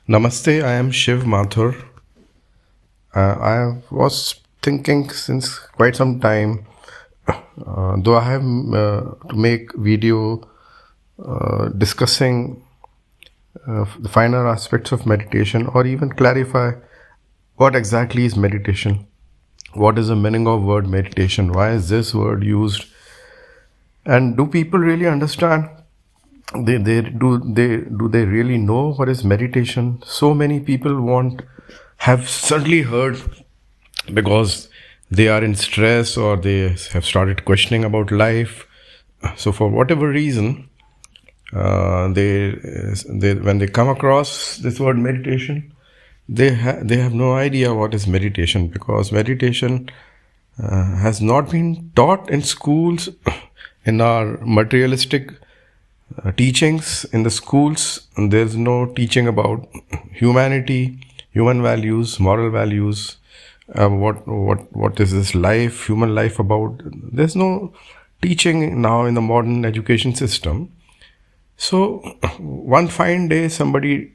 Namaste, I am Shiv Mathur. I was thinking since quite some time, though I have to make video discussing the finer aspects of meditation or even clarify what exactly is meditation. What is the meaning of word meditation? Why is this word used? And do people really understand? Do they really know what is meditation? So many people have certainly heard because they are in stress or they have started questioning about life. So for whatever reason, they when they come across this word meditation, they have no idea what is meditation, because meditation has not been taught in schools in our materialistic teachings in the schools. There's no teaching about humanity, human values, moral values. What is this life, human life about? There's no teaching now in the modern education system. So one fine day, somebody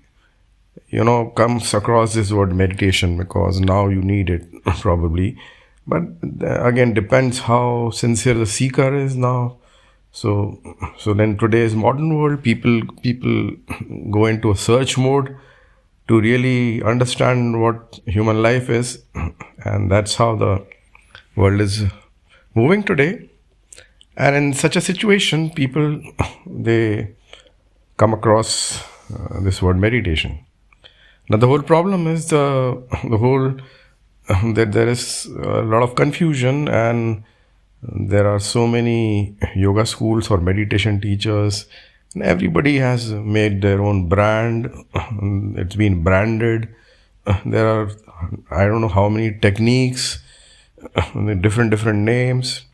comes across this word meditation because now you need it probably. But again, depends how sincere the seeker is now. So then today's modern world, people go into a search mode to really understand what human life is, and that's how the world is moving today. And in such a situation, people they come across this word meditation. Now the whole problem is the whole that there is a lot of confusion, and there are so many yoga schools or meditation teachers, and everybody has made their own brand. It's been branded. There are, I don't know how many techniques, different names,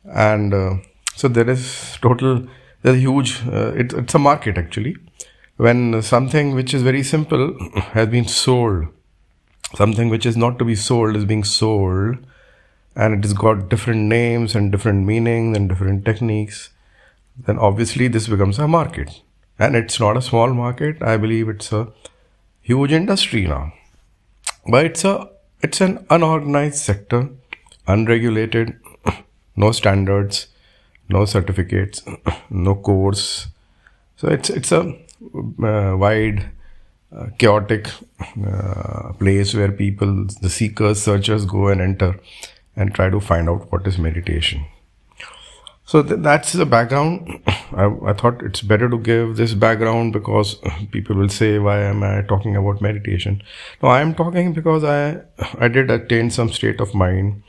and so there's a huge. It's a market actually. When something which is very simple has been sold, something which is not to be sold is being sold, and it has got different names and different meanings and different techniques, then obviously this becomes a market. And it's not a small market. I believe it's a huge industry now. But it's an unorganized sector, unregulated, no standards, no certificates, no course. So it's a wide, chaotic place where people, the seekers, searchers go and enter and try to find out what is meditation. So that's the background. I thought it's better to give this background because people will say, why am I talking about meditation? No, I am talking because I did attain some state of mind,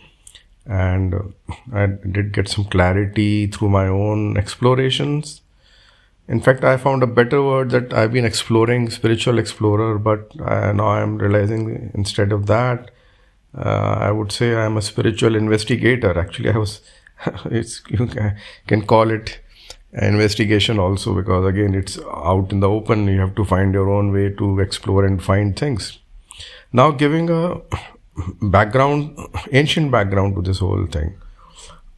and I did get some clarity through my own explorations. In fact, I found a better word, that I've been exploring, spiritual explorer, but now I'm realizing instead of that, I would say I'm a spiritual investigator. Actually, you can call it investigation also, because again, it's out in the open. You have to find your own way to explore and find things. Now, giving a background, ancient background to this whole thing.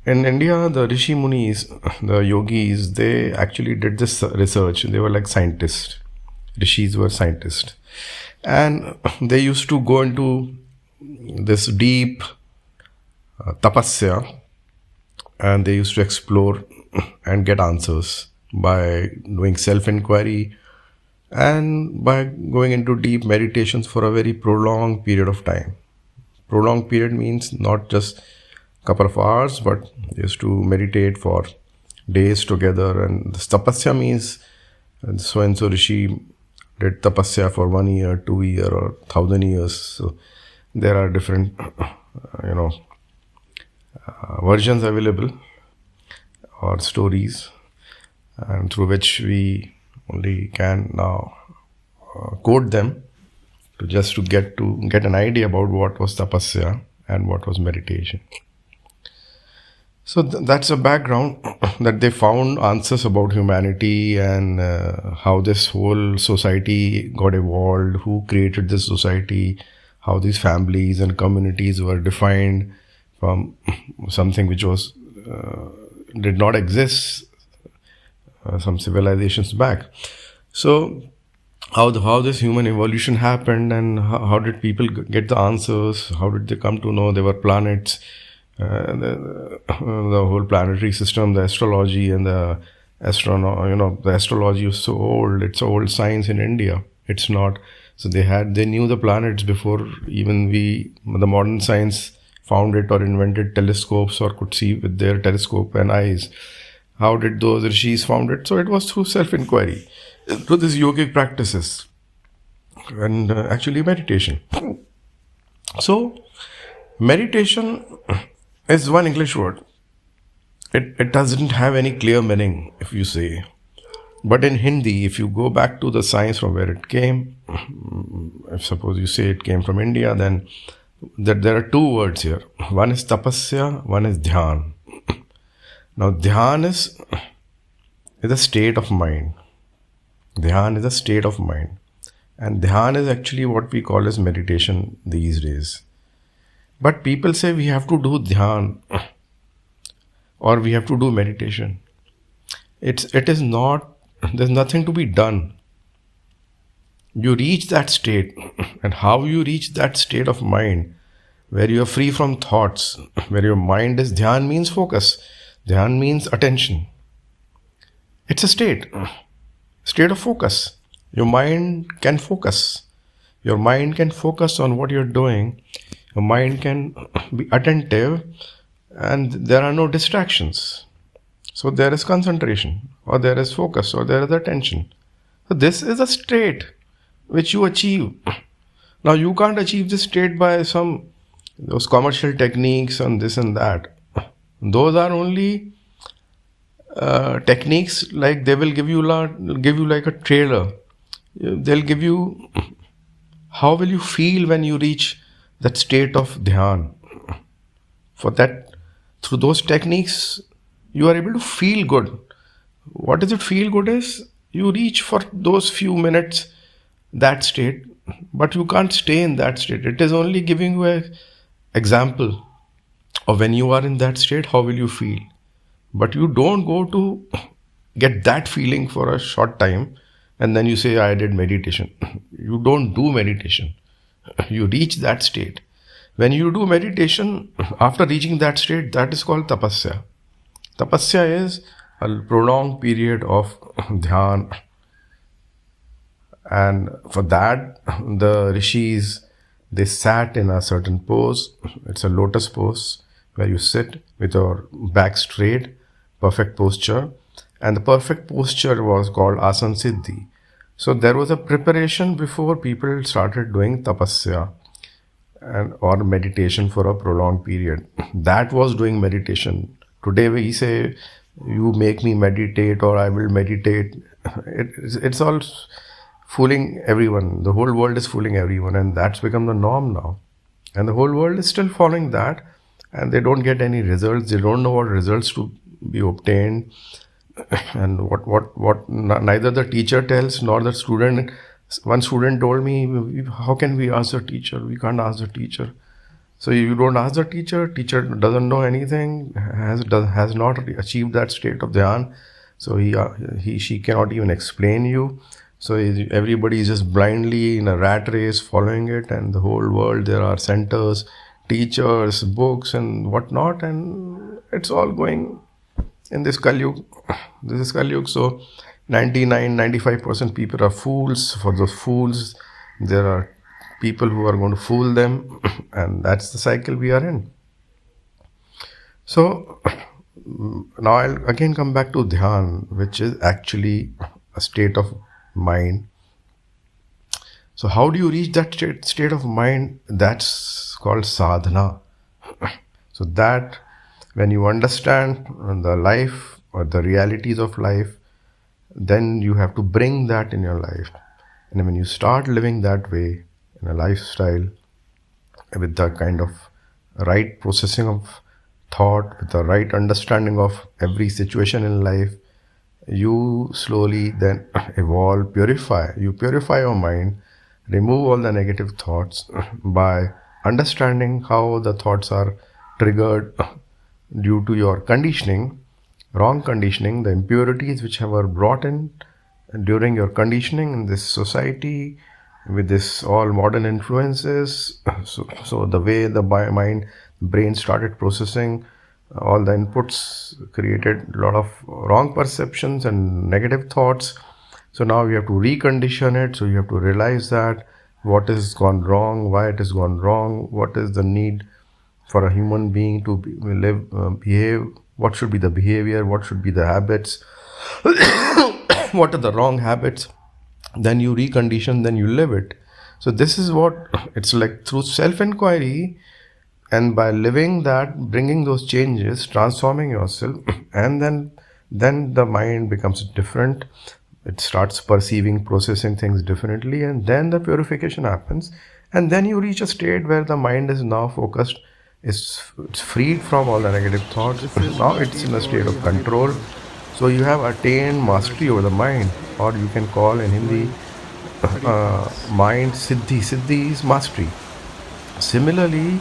In India, the Rishi Munis, the yogis, they actually did this research. They were like scientists. Rishis were scientists. And they used to go into this deep tapasya, and they used to explore and get answers by doing self-inquiry and by going into deep meditations for a very prolonged period of time. Prolonged period means not just a couple of hours, but they used to meditate for days together. And this tapasya means so and so rishi did tapasya for 1 year, 2 year, or 1,000 years. So there are different, versions available, or stories, and through which we only can now quote them to get an idea about what was tapasya and what was meditation. So that's a background that they found answers about humanity and how this whole society got evolved, who created this society, how these families and communities were defined from something which was did not exist some civilizations back. So how this human evolution happened, and how did people get the answers, how did they come to know there were planets, the whole planetary system, the astrology, and the the astrology is so old. It's old science in India. It's not. So they knew the planets before even the modern science found it or invented telescopes or could see with their telescope and eyes. How did those rishis found it? So it was through self-inquiry, through these yogic practices, and actually meditation. So meditation is one English word. It doesn't have any clear meaning, if you say. But in Hindi, if you go back to the science from where it came, if suppose you say it came from India, then there are two words here. One is tapasya, one is dhyan. Now, dhyan is a state of mind. Dhyan is a state of mind. And dhyan is actually what we call as meditation these days. But people say we have to do dhyan or we have to do meditation. It is not, there's nothing to be done. You reach that state, and how you reach that state of mind where you are free from thoughts, where your mind is, dhyan means focus, dhyan means attention. It's a state of focus. Your mind can focus. Your mind can focus on what you're doing. Your mind can be attentive, and there are no distractions. So there is concentration, or there is focus, or there is attention. So this is a state which you achieve. Now you can't achieve this state by those commercial techniques and this and that. Those are only techniques, like they will give you like a trailer. They'll give you how will you feel when you reach that state of dhyan. For that, through those techniques, you are able to feel good. What does it feel good is? You reach for those few minutes that state, but you can't stay in that state. It is only giving you an example of when you are in that state, how will you feel. But you don't go to get that feeling for a short time and then you say, I did meditation. You don't do meditation. You reach that state. When you do meditation, after reaching that state, that is called tapasya. Tapasya is a prolonged period of dhyan. And for that, the rishis, they sat in a certain pose. It's a lotus pose where you sit with your back straight, perfect posture. And the perfect posture was called asan siddhi. So there was a preparation before people started doing tapasya or meditation for a prolonged period. That was doing meditation. Today we say, you make me meditate or I will meditate. It's all fooling everyone. The whole world is fooling everyone, and that's become the norm now. And the whole world is still following that, and they don't get any results. They don't know what results to be obtained, and what neither the teacher tells nor the student. One student told me, how can we ask the teacher? We can't ask the teacher. So you don't ask the teacher. Teacher doesn't know anything, has not achieved that state of dhyan. So she cannot even explain you. So everybody is just blindly in a rat race following it, and the whole world, there are centers, teachers, books and whatnot, and it's all going in this Kalyug. This is Kalyug. So 95% people are fools. For those fools, there are people who are going to fool them, and that's the cycle we are in. So now I'll again come back to dhyan, which is actually a state of mind. So how do you reach that state of mind? That's called sadhana. So that when you understand the life or the realities of life, then you have to bring that in your life. And when you start living that way in a lifestyle with the kind of right processing of thought, with the right understanding of every situation in life, you slowly then evolve, purify. You purify your mind, remove all the negative thoughts by understanding how the thoughts are triggered due to your conditioning, wrong conditioning, the impurities which were brought in during your conditioning in this society with this all modern influences. So the way the mind brain started processing all the inputs created a lot of wrong perceptions and negative thoughts. So now you have to recondition it. So you have to realize that what has gone wrong, why it has gone wrong, what is the need for a human being to behave, what should be the behavior, what should be the habits, what are the wrong habits. Then you recondition, then you live it. So this is what it's like, through self-inquiry, and by living that, bringing those changes, transforming yourself, and then the mind becomes different. It starts perceiving, processing things differently, and then the purification happens, and then you reach a state where the mind is now focused, it's freed from all the negative thoughts. Now it's in a state of control. So you have attained mastery over the mind, or you can call in Hindi mind siddhi. Siddhi is mastery. Similarly,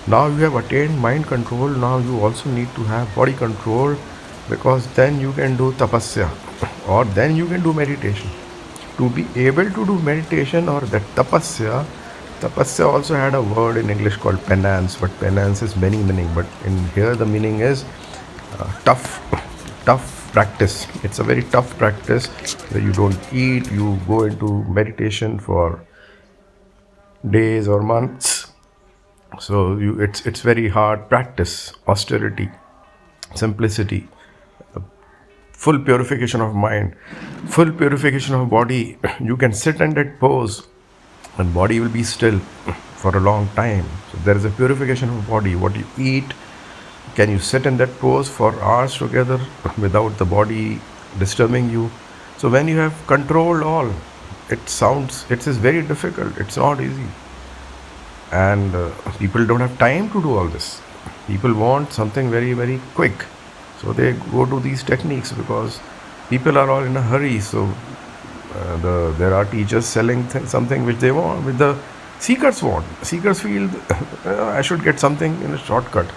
now you have attained mind control. Now you also need to have body control, because then you can do tapasya, or then you can do meditation. To be able to do meditation or that tapasya also had a word in English called penance, but penance is many meaning. But in here the meaning is tough practice. It's a very tough practice where you don't eat, you go into meditation for days or months. So it's very hard practice, austerity, simplicity, full purification of mind, full purification of body. You can sit in that pose and body will be still for a long time. So there is a purification of body. What you eat, can you sit in that pose for hours together without the body disturbing you? So when you have controlled all, it is very difficult. It's not easy. And people don't have time to do all this. People want something very, very quick. So they go to these techniques because people are all in a hurry. So there are teachers selling something which they want, which the seekers want. Seekers feel I should get something in a shortcut.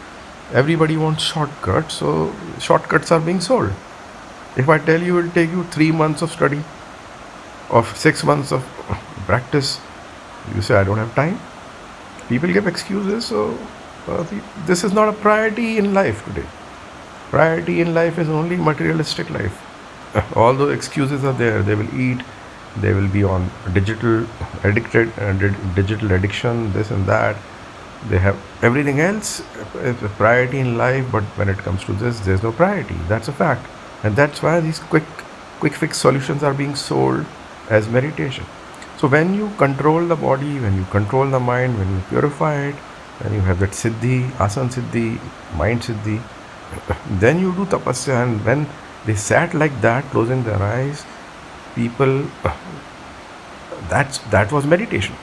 Everybody wants shortcuts, so shortcuts are being sold. If I tell you it will take you 3 months of study, or 6 months of practice, you say I don't have time. People give excuses. So this is not a priority in life today. Priority in life is only materialistic life. All those excuses are there. They will eat, they will be on digital addiction, this and that. They have everything else is a priority in life, but when it comes to this, there's no priority. That's a fact. And that's why these quick fix solutions are being sold as meditation. So when you control the body, when you control the mind, when you purify it, when you have that siddhi, asan siddhi, mind siddhi, then you do tapasya. And when they sat like that, closing their eyes, people, that was meditation.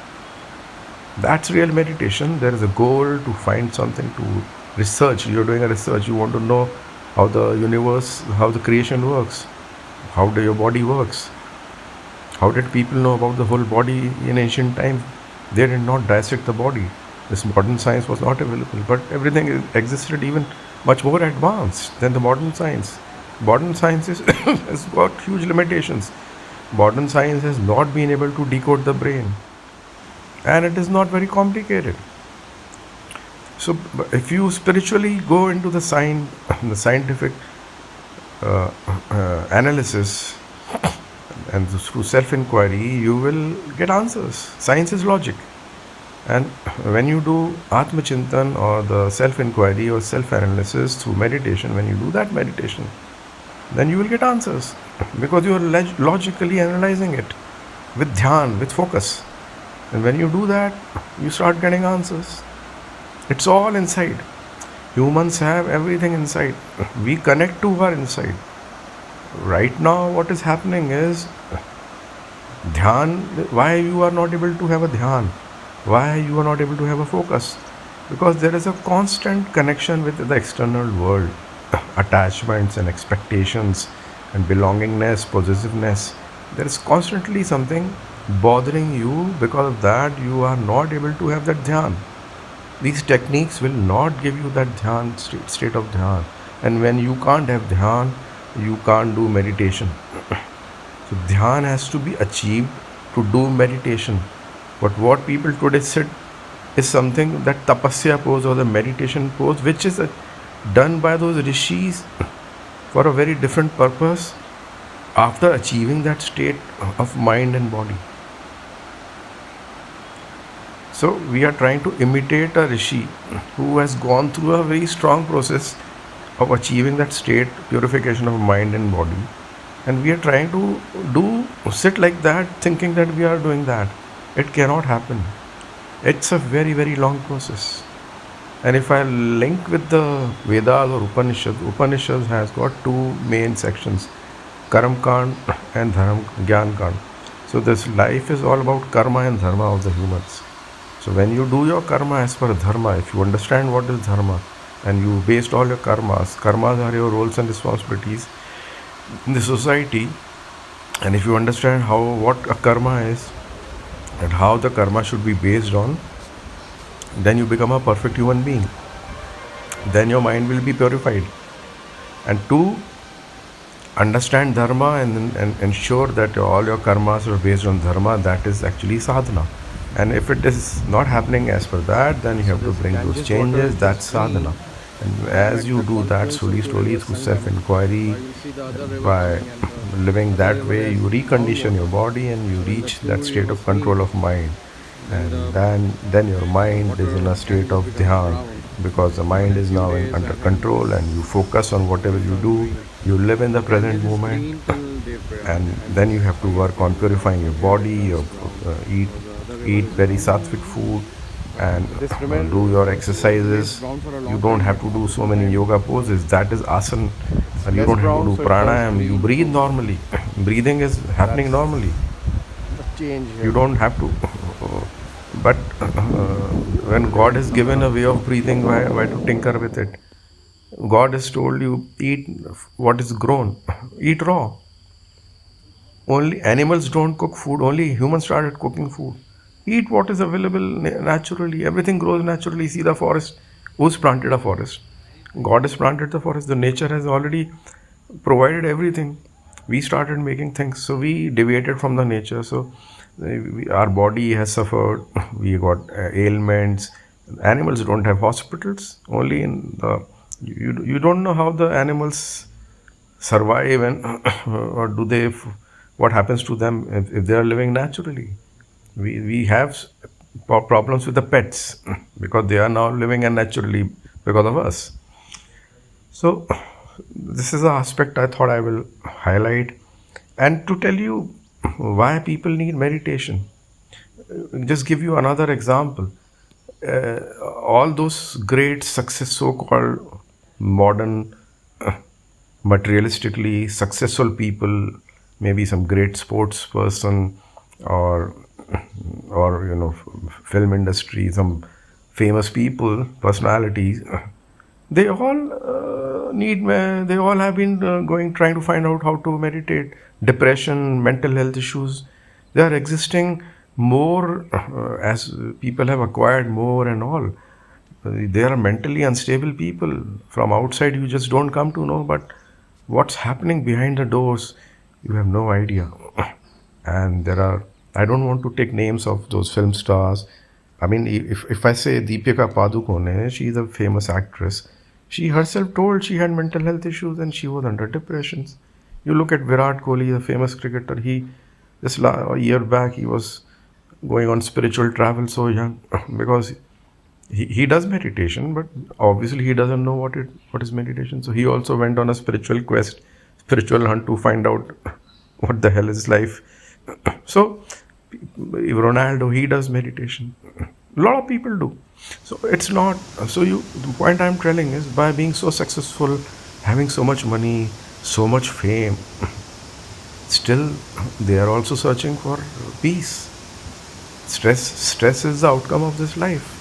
That's real meditation. There is a goal to find something, to research. You're doing a research. You want to know how the universe, how the creation works, how your body works. How did people know about the whole body in ancient times? They did not dissect the body. This modern science was not available, but everything existed even much more advanced than the modern science. Modern science has got huge limitations. Modern science has not been able to decode the brain. And it is not very complicated. So if you spiritually go into the scientific analysis, and through self-inquiry, you will get answers. Science is logic. And when you do Atma Chintan or the self-inquiry or self-analysis through meditation, when you do that meditation, then you will get answers, because you are logically analyzing it with dhyan, with focus. And when you do that, you start getting answers. It's all inside. Humans have everything inside. We connect to our inside. Right now, what is happening is dhyan. Why you are not able to have a dhyan? Why you are not able to have a focus? Because there is a constant connection with the external world. Attachments and expectations and belongingness, possessiveness. There is constantly something bothering you. Because of that, you are not able to have that dhyan. These techniques will not give you that dhyan, state of dhyan. And when you can't have dhyan, you can't do meditation. So Dhyan has to be achieved to do meditation. But what people today sit is something that Tapasya pose or the meditation pose, which is done by those rishis for a very different purpose after achieving that state of mind and body. So we are trying to imitate a rishi who has gone through a very strong process of achieving that state, purification of mind and body. And we are trying to sit like that, thinking that we are doing that. It cannot happen. It's a very, very long process. And if I link with the Vedas or Upanishads, Upanishads has got two main sections, Karam Kand and Gyan Kand. So this life is all about karma and dharma of the humans. So when you do your karma as per dharma, if you understand what is dharma, and you based all your karmas are your roles and responsibilities in the society, and if you understand what a karma is and how the karma should be based on, then you become a perfect human being. Then your mind will be purified. And to understand dharma and ensure that all your karmas are based on dharma, that is actually sadhana. And if it is not happening as per that, then you have to bring those changes. That's sadhana. And as you do that slowly through self-inquiry, by living that way, you recondition your body and you reach that state of control of mind. And then your mind is in a state of dhyan, because the mind is now under control, and you focus on whatever you do. You live in the present moment, and then you have to work on purifying your body, eat very sattvic food, and do your exercises. You don't have to do so many yoga poses. That is asana. And you don't have to do pranayam. You breathe normally. Breathing is happening normally. You don't have to. But when God has given a way of breathing, why to tinker with it? God has told you, eat what is grown. Eat raw. Only animals don't cook food. Only humans started cooking food. Eat what is available naturally. Everything grows naturally. See the forest. Who's planted a forest? God has planted the forest. The nature has already provided everything. We started making things. So we deviated from the nature. So our body has suffered. We got ailments. Animals don't have hospitals. Only in the... You don't know how the animals survive and or do they... What happens to them if they are living naturally. We have problems with the pets because they are now living unnaturally because of us. So this is an aspect I thought I will highlight, and to tell you why people need meditation. Just give you another example. All those great success, so-called modern materialistically successful people, maybe some great sports person or film industry, some famous people, personalities, they all they all have been trying to find out how to meditate. Depression, mental health issues, they are existing more as people have acquired more and all. They are mentally unstable people. From outside you just don't come to know, but what's happening behind the doors, you have no idea. And there are, I don't want to take names of those film stars. I mean, if I say Deepika Padukone, she is a famous actress. She herself told she had mental health issues and she was under depressions. You look at Virat Kohli, the famous cricketer. He just a year back he was going on spiritual travel so young because he does meditation, but obviously he doesn't know what is meditation. So he also went on a spiritual quest, spiritual hunt to find out what the hell is life. So Ronaldo, he does meditation. A lot of people do. So it's not, so the point I'm telling is, by being so successful, having so much money, so much fame, still they are also searching for peace. Stress is the outcome of this life.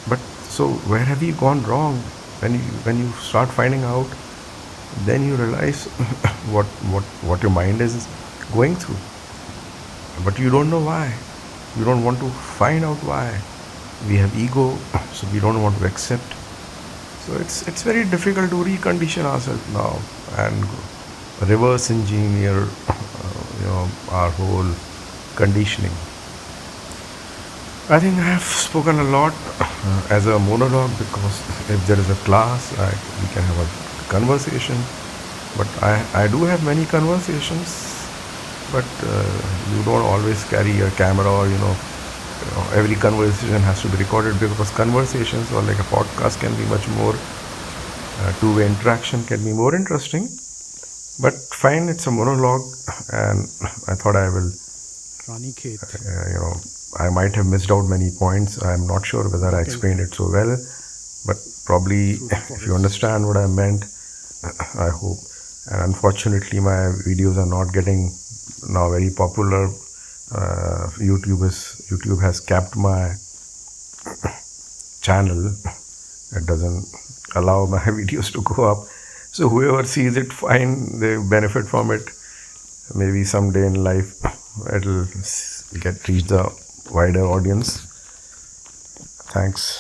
But so where have you gone wrong? When you start finding out, then you realize what your mind is going through. But you don't know why. You don't want to find out why. We have ego, so we don't want to accept. So it's very difficult to recondition ourselves now and go. reverse engineer, our whole conditioning. I think I have spoken a lot as a monologue, because if there is a class, we can have a conversation. But I do have many conversations, but you don't always carry a camera, or every conversation has to be recorded, because conversations or like a podcast can be much more two-way interaction can be more interesting. But fine, it's a monologue, and I thought I will, I might have missed out many points. I'm not sure whether I explained it so well, but probably if you understand what I meant, I hope. And unfortunately, my videos are not getting now very popular. YouTube has capped my channel. It doesn't allow my videos to go up. So whoever sees it, fine, they benefit from it. Maybe someday in life it'll reach the wider audience. Thanks.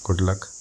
Good luck.